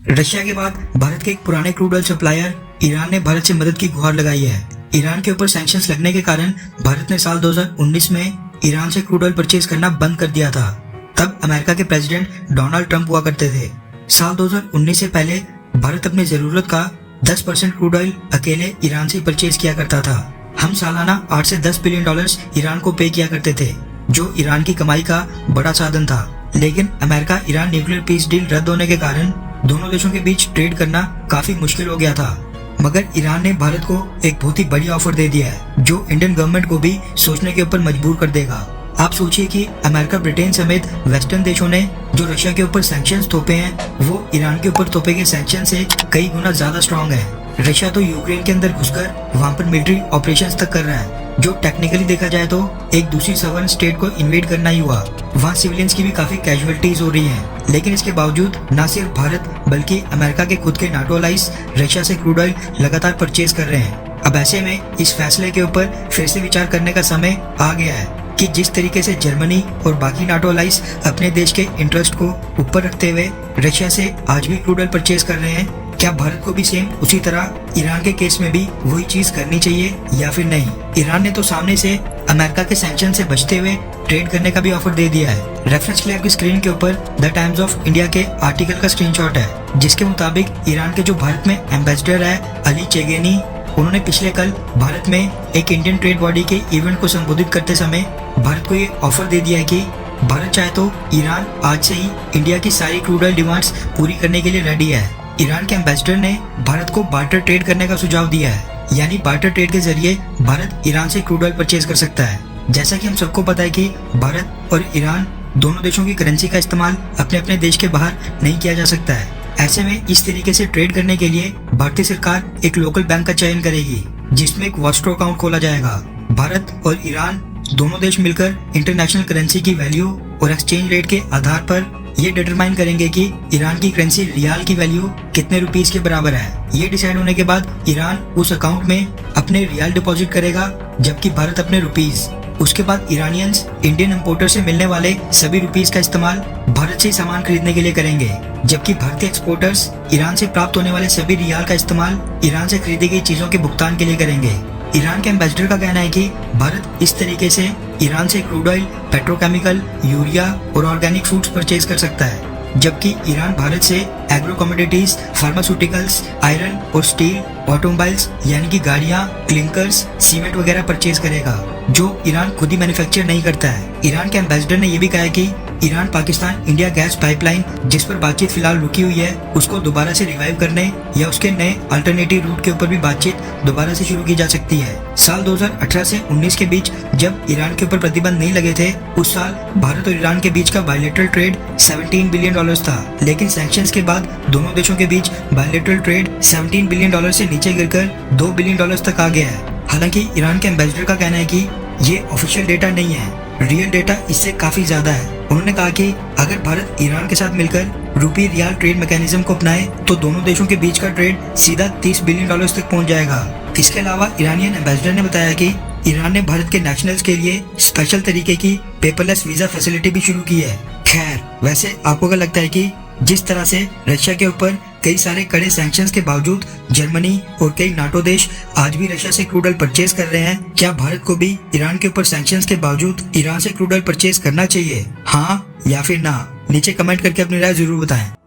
Russia के बाद भारत के एक पुराने क्रूड ऑयल सप्लायर ईरान ने भारत से मदद की गुहार लगाई है। ईरान के ऊपर सैंक्शंस लगने के कारण भारत ने साल 2019 में ईरान से क्रूड ऑयल परचेज करना बंद कर दिया था। तब अमेरिका के प्रेसिडेंट डोनाल्ड ट्रंप हुआ करते थे। साल 2019 से पहले भारत अपनी जरूरत का 10% क्रूड ऑयल अकेले ईरान से परचेज किया करता था। हम सालाना 8 से 10 बिलियन डॉलर्स ईरान को पे किया करते थे, जो ईरान की कमाई का बड़ा साधन था। लेकिन America Iran nuclear peace deal रद्द होने के कारण दोनों देशों के बीच ट्रेड करना काफी मुश्किल हो गया था। मगर ईरान ने भारत को एक बहुत ही बड़ी ऑफर दे दिया है, जो इंडियन गवर्नमेंट को भी सोचने के ऊपर मजबूर कर देगा। आप सोचिए कि अमेरिका, ब्रिटेन समेत वेस्टर्न देशों ने जो रशिया के ऊपर सैंक्शंस थोपे हैं, वो ईरान के ऊपर थोपे गए सैंक्शन से कई गुना ज्यादा स्ट्रांग है। रशिया तो यूक्रेन के अंदर घुसकर वहां पर मिलिट्री ऑपरेशंस तक कर रहा है, जो टेक्निकली देखा जाए तो एक दूसरी सवर्न स्टेट को इन्वेड करना ही हुआ। वहाँ सिविलियंस की भी काफी कैजुअलिटीज हो रही हैं। लेकिन इसके बावजूद न सिर्फ भारत बल्कि अमेरिका के खुद के नाटो अलाइज रशिया से क्रूड ऑयल लगातार परचेज कर रहे हैं। अब ऐसे में इस फैसले के ऊपर फिर से विचार करने का समय आ गया है कि जिस तरीके से जर्मनी और बाकी नाटो अलाइज अपने देश के इंटरेस्ट को ऊपर रखते हुए रशिया से आज भी क्रूड ऑयल परचेज कर रहे हैं, क्या भारत को भी सेम उसी तरह ईरान के केस में भी वही चीज करनी चाहिए या फिर नहीं? ईरान ने तो सामने से अमेरिका के सैंक्शन से बचते हुए ट्रेड करने का भी ऑफर दे दिया है। रेफरेंस के लिए आपकी स्क्रीन के ऊपर द टाइम्स ऑफ इंडिया के आर्टिकल का स्क्रीनशॉट है, जिसके मुताबिक ईरान के जो भारत में एम्बेसडर है अली चेगेनी, उन्होंने पिछले कल भारत में एक इंडियन ट्रेड बॉडी के इवेंट को संबोधित करते समय भारत को ये ऑफर दे दिया है कि भारत चाहे तो ईरान आज से ही इंडिया की सारी क्रूड ऑयल डिमांड्स पूरी करने के लिए रेडी है। ईरान के एम्बेसडर ने भारत को बार्टर ट्रेड करने का सुझाव दिया है, यानी बार्टर ट्रेड के जरिए भारत ईरान से क्रूड ऑयल परचेज कर सकता है। जैसा कि हम सबको पता है कि भारत और ईरान दोनों देशों की करेंसी का इस्तेमाल अपने अपने देश के बाहर नहीं किया जा सकता है। ऐसे में इस तरीके से ट्रेड करने के लिए भारतीय सरकार एक लोकल बैंक का चयन करेगी, जिसमें एक वॉस्ट्रो अकाउंट खोला जाएगा। भारत और ईरान दोनों देश मिलकर इंटरनेशनल करेंसी की वैल्यू और एक्सचेंज रेट के आधार पर ये डिटरमाइन करेंगे कि ईरान की करेंसी रियाल की वैल्यू कितने रुपीस के बराबर है। ये डिसाइड होने के बाद ईरान उस अकाउंट में अपने रियाल डिपॉजिट करेगा, जबकि भारत अपने रुपीस। उसके बाद ईरानियंस इंडियन इंपोर्टर से मिलने वाले सभी रुपीस का इस्तेमाल भारत से सामान खरीदने के लिए करेंगे, जबकि भारतीय एक्सपोर्टर्स ईरान से प्राप्त होने वाले सभी रियाल का इस्तेमाल ईरान से खरीदी गई चीजों के भुगतान के लिए करेंगे। ईरान के एम्बेसडर का कहना है कि भारत इस तरीके से ईरान से क्रूड ऑयल, पेट्रोकेमिकल, यूरिया और ऑर्गेनिक फूड्स परचेज कर सकता है, जबकि ईरान भारत से एग्रो कमोडिटीज, फार्मास्यूटिकल्स, आयरन और स्टील, ऑटोमोबाइल्स यानी कि गाड़ियां, क्लिंकर्स, सीमेंट वगैरह परचेज करेगा, जो ईरान खुद ही मैन्युफैक्चर नहीं करता है। ईरान के एम्बेसडर ने यह भी कहा है कि Iran Pakistan India gas pipeline, जिस पर बातचीत फिलहाल रुकी हुई है, उसको दोबारा से रिवाइव करने या उसके नए अल्टरनेटिव रूट के ऊपर भी बातचीत दोबारा से शुरू की जा सकती है। साल 2018 से 19 के बीच जब ईरान के ऊपर प्रतिबंध नहीं लगे थे, उस साल भारत और ईरान के बीच का बायलैटरल ट्रेड 17 बिलियन डॉलर्स था। लेकिन सैंक्शंस के बाद दोनों देशों के बीच बायलैटरल ट्रेड 17 बिलियन डॉलर से नीचे गिरकर 2 बिलियन डॉलर्स तक आ गया है। हालांकि ईरान के एम्बेसडर का कहना है कि ये ऑफिशियल डेटा नहीं है, रियल डेटा इससे काफी ज्यादा है। उन्होंने कहा कि अगर भारत ईरान के साथ मिलकर रूपी रियाल ट्रेड मैकेनिज्म को अपनाए तो दोनों देशों के बीच का ट्रेड सीधा 30 बिलियन डॉलर्स तक पहुंच जाएगा। इसके अलावा ईरानियन एम्बेसडर ने बताया कि ईरान ने भारत के नेशनल्स के लिए स्पेशल तरीके की पेपरलेस वीजा फैसिलिटी भी शुरू की है। खैर, वैसे आपको क्या लगता है कि जिस तरह से रशिया के ऊपर कई सारे कड़े सैंक्शंस के बावजूद जर्मनी और कई नाटो देश आज भी रशिया से क्रूड ऑयल परचेज कर रहे हैं, क्या भारत को भी ईरान के ऊपर सैंक्शंस के बावजूद ईरान से क्रूड ऑयल परचेज करना चाहिए? हाँ या फिर ना? नीचे कमेंट करके अपनी राय जरूर बताएं।